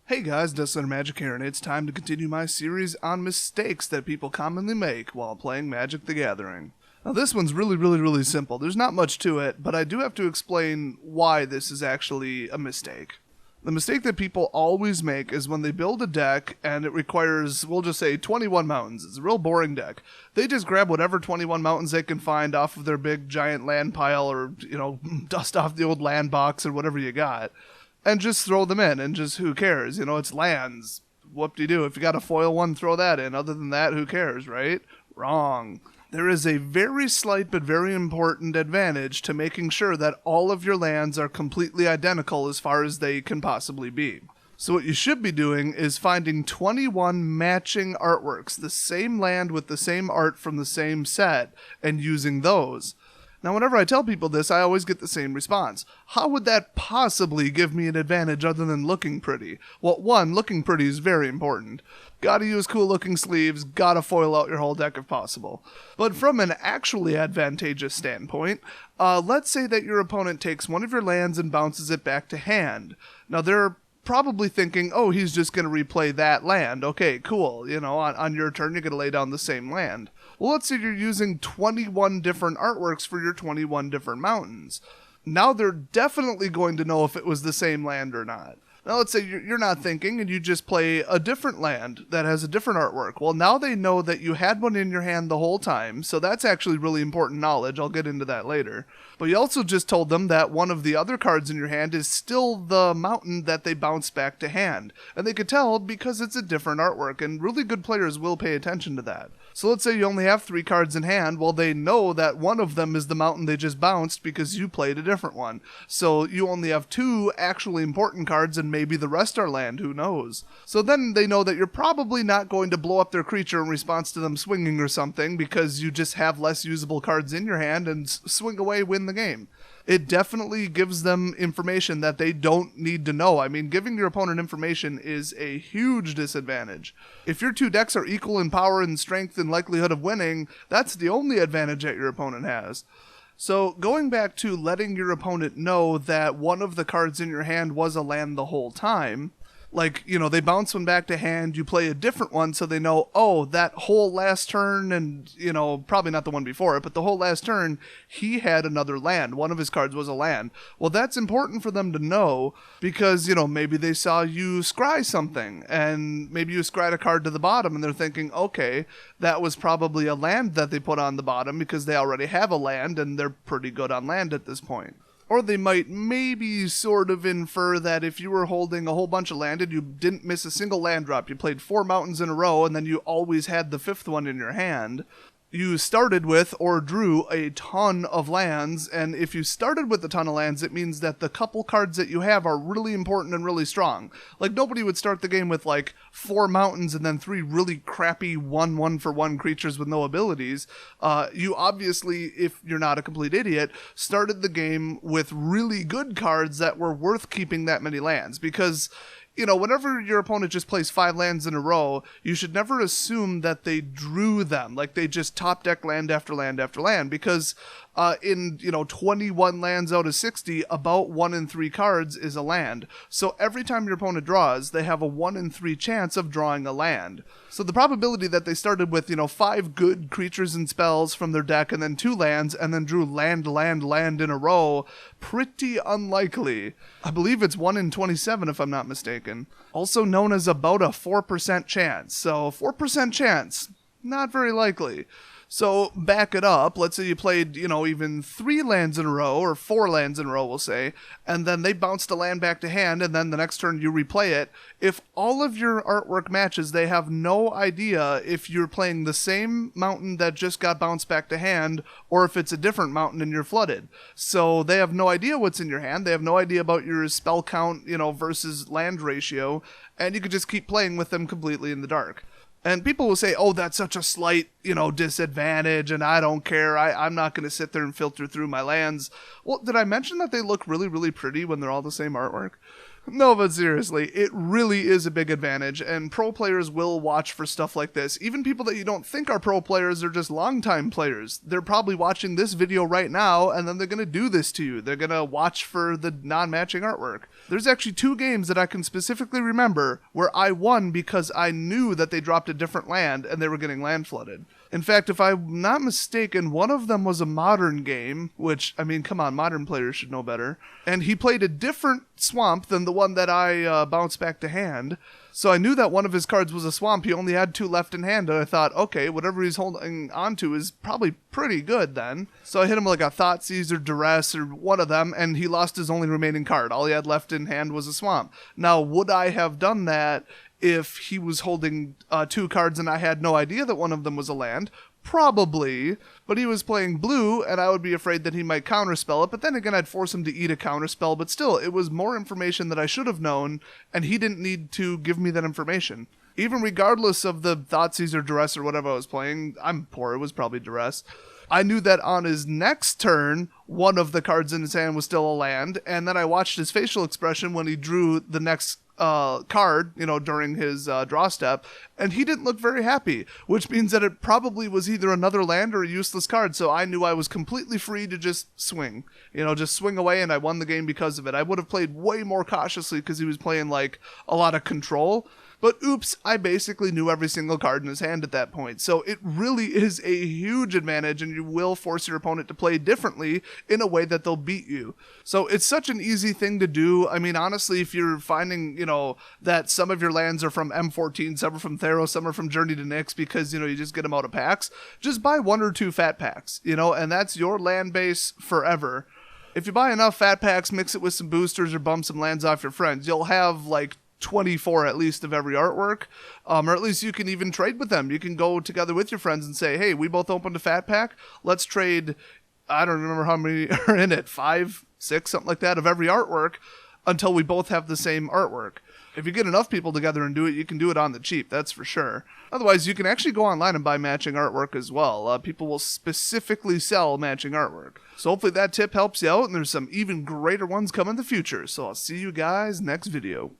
Hey guys, Dustler Magic here, and it's time to continue my series on mistakes that people commonly make while playing Magic the Gathering. Now this one's really simple. There's not much to it, but I do have to explain why this is actually a mistake. The mistake that people always make is when they build a deck and it requires, we'll just say, 21 mountains. It's a real boring deck. They just grab whatever 21 mountains they can find off of their big giant land pile or, dust off the old land box or whatever you got. And just throw them in, and just who cares? It's lands. Whoop-de-doo. If you got a foil one, throw that in. Other than that, who cares, right? Wrong. There is a very slight but very important advantage to making sure that all of your lands are completely identical as far as they can possibly be. So what you should be doing is finding 21 matching artworks, the same land with the same art from the same set, and using those. Now, whenever I tell people this, I always get the same response. How would that possibly give me an advantage other than looking pretty? Well, one, looking pretty is very important. Gotta use cool looking sleeves, gotta foil out your whole deck if possible. But from an actually advantageous standpoint, let's say that your opponent takes one of your lands and bounces it back to hand. Now, they're probably thinking, oh, he's just going to replay that land. Okay, cool. On your turn, you're going to lay down the same land. Well, let's say you're using 21 different artworks for your 21 different mountains. Now they're definitely going to know if it was the same land or not. Now let's say you're not thinking and you just play a different land that has a different artwork. Well, now they know that you had one in your hand the whole time, so that's actually really important knowledge. I'll get into that later. But you also just told them that one of the other cards in your hand is still the mountain that they bounced back to hand. And they could tell because it's a different artwork, and really good players will pay attention to that. So let's say you only have 3 cards in hand. Well, they know that one of them is the mountain they just bounced because you played a different one. So you only have 2 actually important cards, and maybe the rest are land, who knows. So then they know that you're probably not going to blow up their creature in response to them swinging or something because you just have less usable cards in your hand and swing away, win the game. It definitely gives them information that they don't need to know. I mean, giving your opponent information is a huge disadvantage. If your 2 decks are equal in power and strength and likelihood of winning, that's the only advantage that your opponent has. So going back to letting your opponent know that one of the cards in your hand was a land the whole time, they bounce one back to hand, you play a different one so they know, oh, that whole last turn and, probably not the one before it, but the whole last turn, he had another land. One of his cards was a land. Well, that's important for them to know because, maybe they saw you scry something and maybe you scryed a card to the bottom and they're thinking, okay, that was probably a land that they put on the bottom because they already have a land and they're pretty good on land at this point. Or they might maybe sort of infer that if you were holding a whole bunch of land and you didn't miss a single land drop, you played 4 mountains in a row and then you always had the 5th one in your hand, you started with or drew a ton of lands, and if you started with a ton of lands, it means that the couple cards that you have are really important and really strong. Nobody would start the game with 4 mountains and then 3 really crappy 1/1-for-1 creatures with no abilities. You obviously, if you're not a complete idiot, started the game with really good cards that were worth keeping that many lands, because whenever your opponent just plays 5 lands in a row, you should never assume that they drew them, they just top deck land after land after land, because in 21 lands out of 60, about 1 in 3 cards is a land. So every time your opponent draws, they have a 1 in 3 chance of drawing a land. So the probability that they started with 5 good creatures and spells from their deck and then 2 lands and then drew land in a row, pretty unlikely. I believe it's 1 in 27 if I'm not mistaken. Also known as about a 4% chance. So 4% chance, not very likely. So back it up. Let's say you played, even 3 lands in a row, or 4 lands in a row, we'll say, and then they bounced a land back to hand, and then the next turn you replay it. If all of your artwork matches, they have no idea if you're playing the same mountain that just got bounced back to hand, or if it's a different mountain and you're flooded. So they have no idea what's in your hand. They have no idea about your spell count, versus land ratio, and you could just keep playing with them completely in the dark. And people will say, oh, that's such a slight, disadvantage, and I don't care. I'm not going to sit there and filter through my lands. Well, did I mention that they look really pretty when they're all the same artwork? No, but seriously, it really is a big advantage, and pro players will watch for stuff like this. Even people that you don't think are pro players are just longtime players. They're probably watching this video right now, and then they're going to do this to you. They're going to watch for the non-matching artwork. There's actually 2 games that I can specifically remember where I won because I knew that they dropped a different land and they were getting land flooded. In fact, if I'm not mistaken, one of them was a modern game, which, I mean, come on, modern players should know better. And he played a different swamp than the one that I bounced back to hand. So I knew that one of his cards was a swamp. He only had 2 left in hand, and I thought, okay, whatever he's holding onto is probably pretty good then. So I hit him like a Thoughtseize or Duress or one of them, and he lost his only remaining card. All he had left in hand was a swamp. Now, would I have done that if he was holding 2 cards and I had no idea that one of them was a land? Probably, but he was playing blue, and I would be afraid that he might counterspell it, but then again, I'd force him to eat a counterspell, but still, it was more information that I should have known, and he didn't need to give me that information. Even regardless of the Thoughtseize or Duress or whatever I was playing, I'm poor, it was probably Duress, I knew that on his next turn, one of the cards in his hand was still a land, and then I watched his facial expression when he drew the next card, during his draw step, and he didn't look very happy, which means that it probably was either another land or a useless card, so I knew I was completely free to just swing, just swing away, and I won the game because of it. I would have played way more cautiously because he was playing like a lot of control, but oops, I basically knew every single card in his hand at that point. So it really is a huge advantage, and you will force your opponent to play differently in a way that they'll beat you. So it's such an easy thing to do. I mean, honestly, if you're finding, that some of your lands are from M14, some are from Theros, some are from Journey to Nyx because, you just get them out of packs, just buy 1 or 2 fat packs, and that's your land base forever. If you buy enough fat packs, mix it with some boosters or bump some lands off your friends, you'll have like 24 at least of every artwork, or at least you can even trade with them. You can go together with your friends and say, hey, we both opened a fat pack, let's trade, I don't remember how many are in it, 5, 6, something like that, of every artwork until we both have the same artwork. If you get enough people together and do it, you can do it on the cheap, that's for sure. Otherwise, you can actually go online and buy matching artwork as well. People will specifically sell matching artwork. So hopefully that tip helps you out, and there's some even greater ones coming in the future. So I'll see you guys next video.